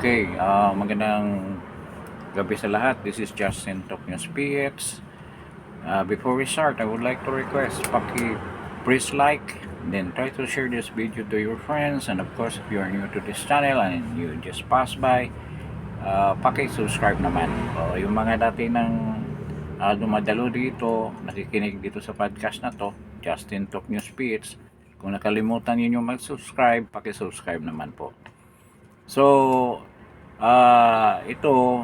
Okay, magandang gabi sa lahat. This is Justin Talk News PX. Before we start, I would like to request please like, then try to share this video to your friends, and of course, if you are new to this channel and you just pass by, subscribe naman. Yung mga dati nang dumadalo dito, nakikinig dito sa podcast na to, Justin Talk News PX. Kung nakalimutan niyo mag-subscribe, subscribe naman po. So, ito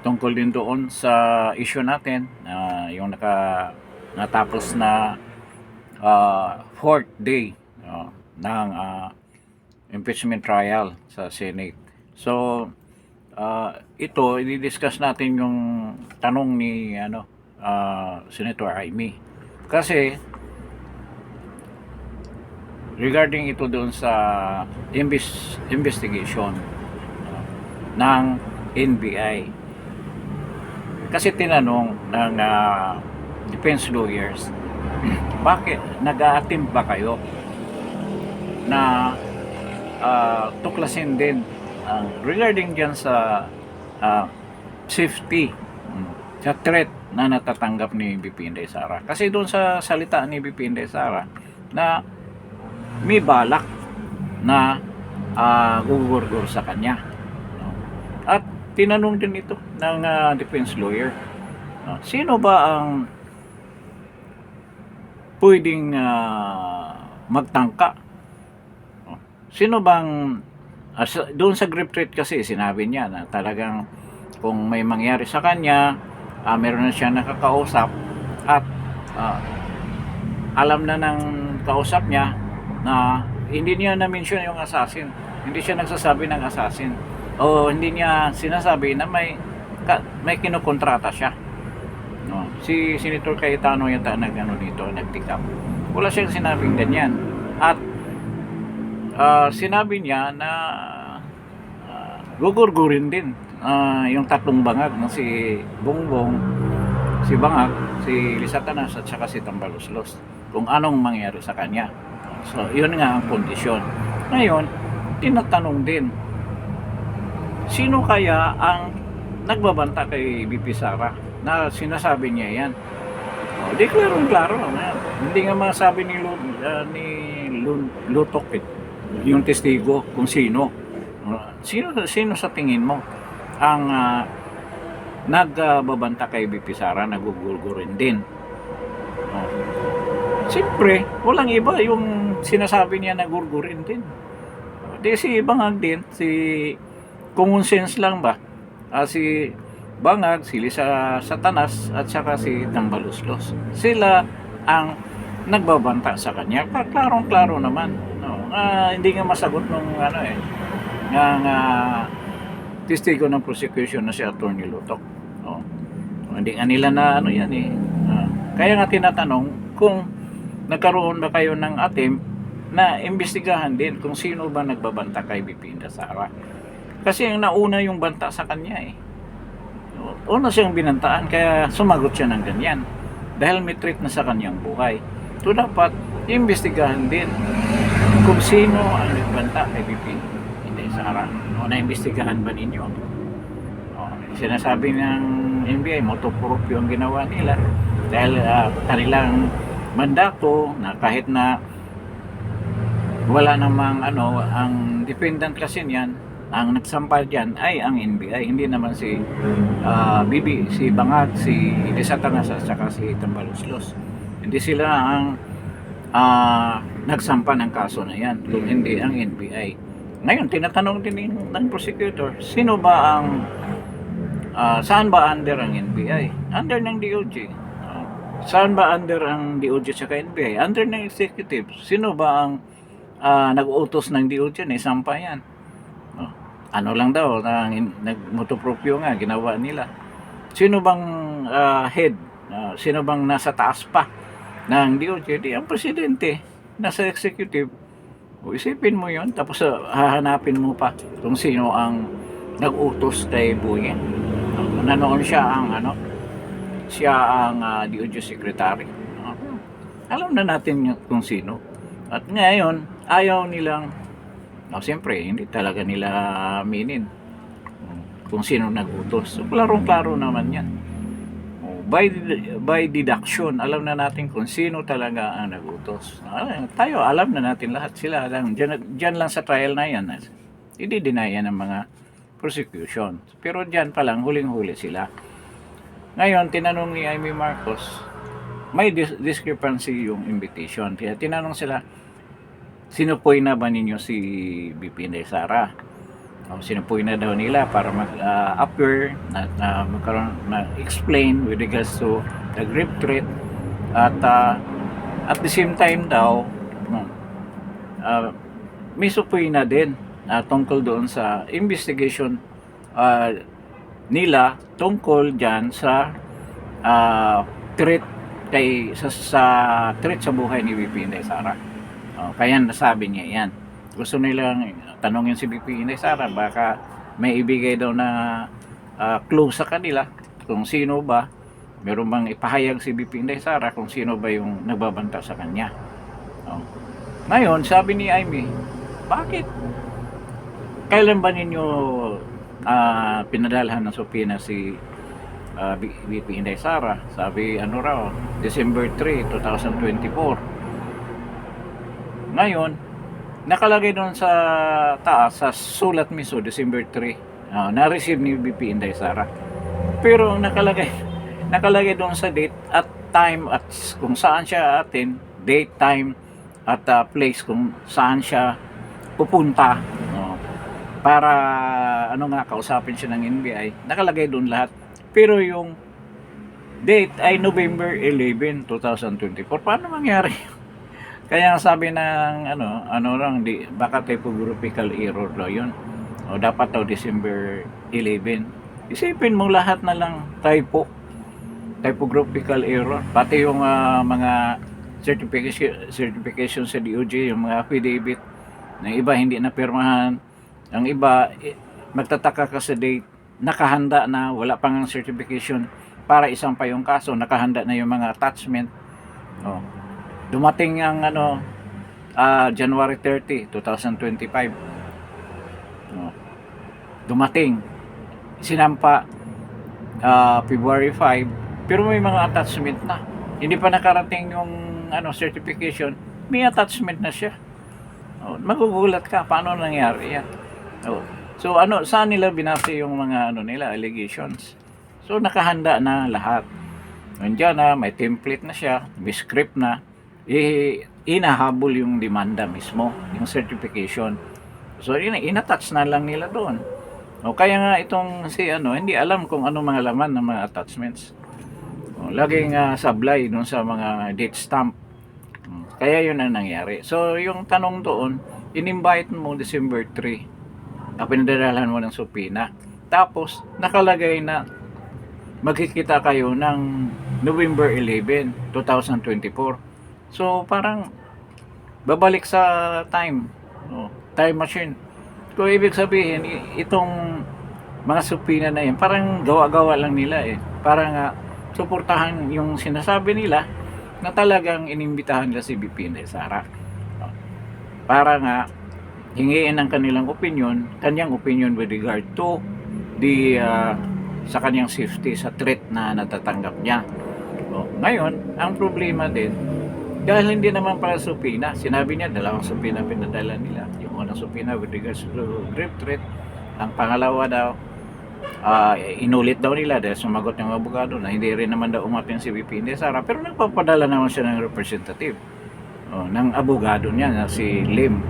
tungkol din doon sa issue natin, yung natapos na fourth day ng impeachment trial sa Senate. So, ito i-discuss natin yung tanong ni Senator Amy. Kasi regarding ito doon sa investigation ng NBI. Kasi tinanong ng defense lawyers, bakit nag-a-attempt ba kayo na tuklasin din regarding dyan sa safety, sa threat na natatanggap ni VP Inday Sara. Kasi doon sa salita ni VP Inday Sara na may balak na gugurgur sa kanya. At tinanong din ito ng defense lawyer, sino ba ang pwedeng magtangka? Sino bang doon sa grip threat kasi sinabi niya na talagang kung may mangyari sa kanya, meron na siya nakakausap at alam na ng kausap niya na hindi niya na-mention yung assassin. Hindi siya nagsasabi ng assassin. O hindi niya sinasabi na may kinukontrata siya. No, si Senator Cayetano yata nag-tikap. Wala siyang sinabing ganyan. At sinabi niya na gugurgurin din yung tatlong bangag ng si Bongbong, si Bangag, si Lisa Tanas at saka si Tambaloslos kung anong mangyari sa kanya. So, yun nga ang kondisyon. Ngayon, tinatanong din, sino kaya ang nagbabanta kay VP Sara na sinasabi niya yan? Di klaro-klaro. Hindi nga masabi ni Lutok yung testigo kung sino. Sino sa tingin mo ang nagbabanta kay VP Sara, nagugulgurin din? Siyempre, walang iba yung sinasabi niya na gurgurin din. Di si Bangag din, common sense lang ba? Si Bangag, si Lisa Satanas at saka si Tambaloslos. Sila ang nagbabanta sa kanya. Klarong-klaro naman. No? Hindi nga masagot nung testigo ng prosecution na si Attorney Lutok. No? Hindi nga nila na yan eh. Kaya nga tinatanong kung nagkaroon ba kayo ng attempt na imbestigahan din kung sino ba nagbabanta kay VP Inday Sara. Kasi ang nauna yung banta sa kanya eh. Una siyang binantaan kaya sumagot siya ng ganyan. Dahil may threat na sa kanyang buhay. So dapat imbestigahan din kung sino ang nagbanta kay VP Inday Sara. O naimbestigahan ba ninyo? Sinasabi ng NBI, motoproof yung ginawa nila. Dahil kanilang mandato na kahit na wala namang ang defendant kasi niyan, ang nagsampal diyan ay ang NBI, hindi naman si si Bangag, si Lisa Tanas at saka si Tambaloslos. Hindi sila ang nagsampa ng kaso na yan, kung hindi ang NBI. Ngayon, tinatanong din ng prosecutor, sino ba ang saan ba under ang NBI? Under ng DOJ. Saan ba under ang DOJ sa NBI? Under ng executive. Sino ba ang nag-utos ng DOJ na isampa yan? Ano lang daw, nag-motopropyo nga, ginawa nila. Sino bang head? Sino bang nasa taas pa ng DOJ? Di ang presidente, nasa executive. O isipin mo yon, tapos hahanapin mo pa kung sino ang nag-utos kay Boyeng. Nanoon siya ang DOJ secretary. Alam na natin kung sino. At ngayon, ayaw nilang, siyempre, hindi talaga nila aminin kung sino nag-utos. So, klarong-klaro naman yan. By deduction, alam na natin kung sino talaga ang nag-utos. Tayo, alam na natin lahat sila. Dyan lang sa trial na yan, i-deny yan ng mga prosecution. Pero dyan pa lang, huling-huli sila. Ngayon, tinanong ni Amy Marcos, may discrepancy yung invitation. Kaya tinanong sila, sinupoy na ba ninyo si BP Inday Sara? Sinupoy na daw nila para mag-appear na magkaroon na explain with regards to the grave threat at the same time daw may supoy na din tungkol doon sa investigation nila tungkol dyan sa threat sa threat sa buhay ni BP Inday Sara. Kaya nasabi niya yan. Gusto nilang tanongin si BP Inday Sara, baka may ibigay daw na clue sa kanila kung sino ba, meron bang ipahayag si BP Inday Sara kung sino ba yung nagbabanta sa kanya. Ngayon, sabi ni Amy, bakit? Kailan ba ninyo pinadalhan ng subpoena si BP Inday Sara? Sabi, December 3, 2024. Ngayon, nakalagay doon sa taas, sa sulat mismo, December 3, na-receive ni BP Inday Sara. Pero nakalagay doon sa date at time at kung saan siya atin, date, time, at place kung saan siya pupunta. Para, kausapin siya ng NBI, nakalagay doon lahat. Pero yung date ay November 11, 2024. Paano mangyari? Kaya sabi ng baka typographical error daw yun. Dapat daw December 11. Isipin mo lahat na lang typographical error. Pati yung mga certification sa DOJ, yung mga affidavit. Ng iba hindi na pirmahan. Ang iba, magtataka ka sa date, nakahanda na, wala pang certification para isang pa yung kaso, nakahanda na yung mga attachment. Dumating ang January 30, 2025. Dumating. Sinampa February 5, pero may mga attachment na. Hindi pa nakarating yung certification, may attachment na siya. Magugulat ka, paano nangyari yan? So saan nila binase yung mga nila allegations? So nakahanda na lahat. Nandiyan na, may template na siya, may script na. Inahabol yung demanda mismo, yung certification. So inattach na lang nila doon. Kaya nga itong hindi alam kung ano mga laman ng mga attachments. Laging sablay doon sa mga date stamp. Kaya yun ang nangyari. So yung tanong doon, in-invite mo December 3. Pinadalhan mo ng subpoena. Tapos nakalagay na magkikita kayo ng November 11, 2024. So parang babalik sa time machine. Kung ibig sabihin itong mga subpoena na yan, parang gawa-gawa lang nila para suportahan yung sinasabi nila na talagang inimbitahan nila si BP Inday Sara. Para hingiin ang kanyang opinion with regard to sa kanyang safety, sa threat na natatanggap niya. Ngayon, ang problema din, dahil hindi naman para subpoena, sinabi niya, dalawang subpoena pinadala nila. Yung unang subpoena with regards to grave threat. Ang pangalawa daw, inulit daw nila dahil sumagot ng abogado na hindi rin naman daw umatin si BP Inday Sara. Pero nagpapadala naman siya ng representative, ng abogado niya na si Lim.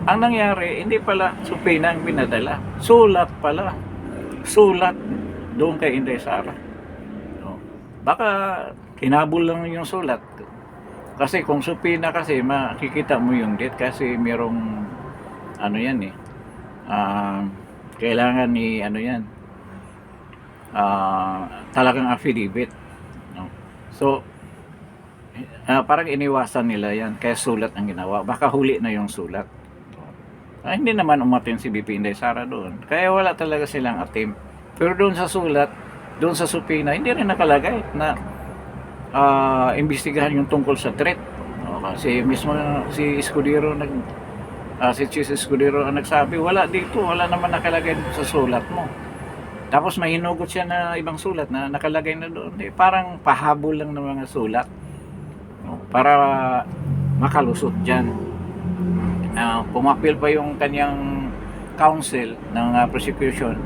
Ang nangyari, hindi pala subpoena ang pinadala. Sulat pala. Sulat doon kay Inday Sara. Baka hinabol lang yung sulat. Kasi kung subpoena kasi makikita mo yung date kasi merong kailangan ni talagang affidavit. So parang iniwasan nila yan kaya sulat ang ginawa. Baka huli na yung sulat. Hindi naman umatin si BP Inday Sara doon. Kaya wala talaga silang attempt. Pero doon sa sulat, doon sa subpoena, hindi rin nakalagay na imbestigahan yung tungkol sa threat. Kasi mismo si Escudero si Chief Escudero ang nagsabi, wala naman nakalagay sa sulat mo. Tapos may hinugot siya na ibang sulat na nakalagay na doon. Parang pahabol lang ng mga sulat, no? Para makalusot dyan. Pumapil pa yung kanyang counsel ng prosecution.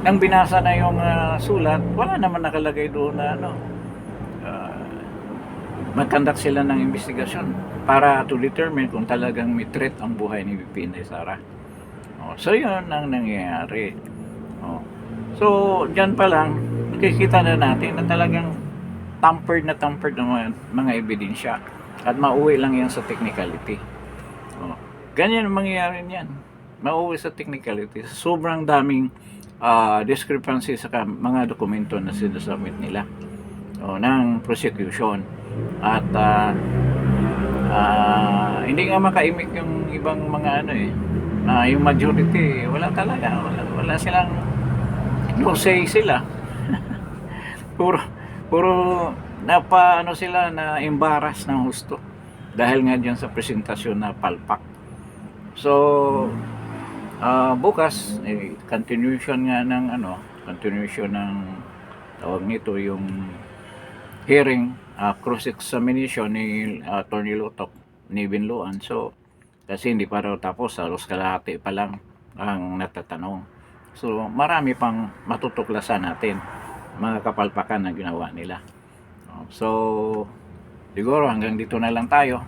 Nang binasa na yung sulat, wala naman nakalagay doon na mag-conduct sila ng investigasyon para to determine kung talagang may threat ang buhay ni VP Inday Sara. So yun ang nangyayari. So dyan pa lang nakikita na natin na talagang tampered ng mga ebidensya at mauwi lang yan sa technicality. Ganyan ang mangyayari niyan, mauwi sa technicality. Sobrang daming discrepancy sa mga dokumento na sinasubmit nila ng prosecution. At hindi nga makaimik yung ibang mga yung majority, wala talaga, wala silang no say sila. puro sila na embarrass ng husto dahil nga dyan sa presentasyon na palpak. So bukas continuation ng tawag nito, yung hearing, cross-examination ni Attorney Lutok ni Binloan. So kasi hindi pa raw tapos, halos kalahati pa lang ang natatanong. So marami pang matutuklasan natin mga kapalpakan na ginawa nila. So siguro hanggang dito na lang tayo.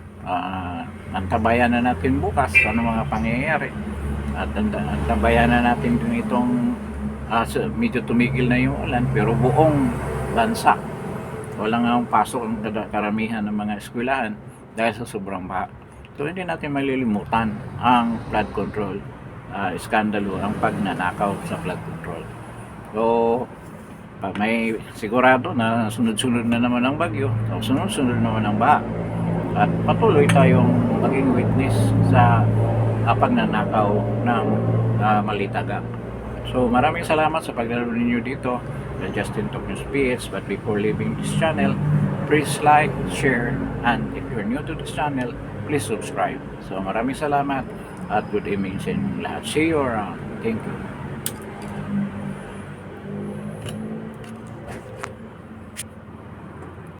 Antabayan na natin bukas ano mga pangyayari, at antabayan na natin din itong medyo tumigil na yung ulan pero buong bansa walang ang pasok ang karamihan ng mga eskwelahan dahil sa sobrang baha. So hindi natin malilimutan ang flood control iskandalo, ang pagnanakaw sa flood control. So may sigurado na sunod-sunod na naman ang bagyo, sunod-sunod naman ang baha, at patuloy tayong maging witness sa pagnanakaw ng Malitaga. So maraming salamat sa pagdalo ninyo dito sa Justin Talk News PH. But before leaving this channel, please like, share, and if you're new to this channel, please subscribe. So maraming salamat at good evening sa inyong lahat. See you around. Thank you.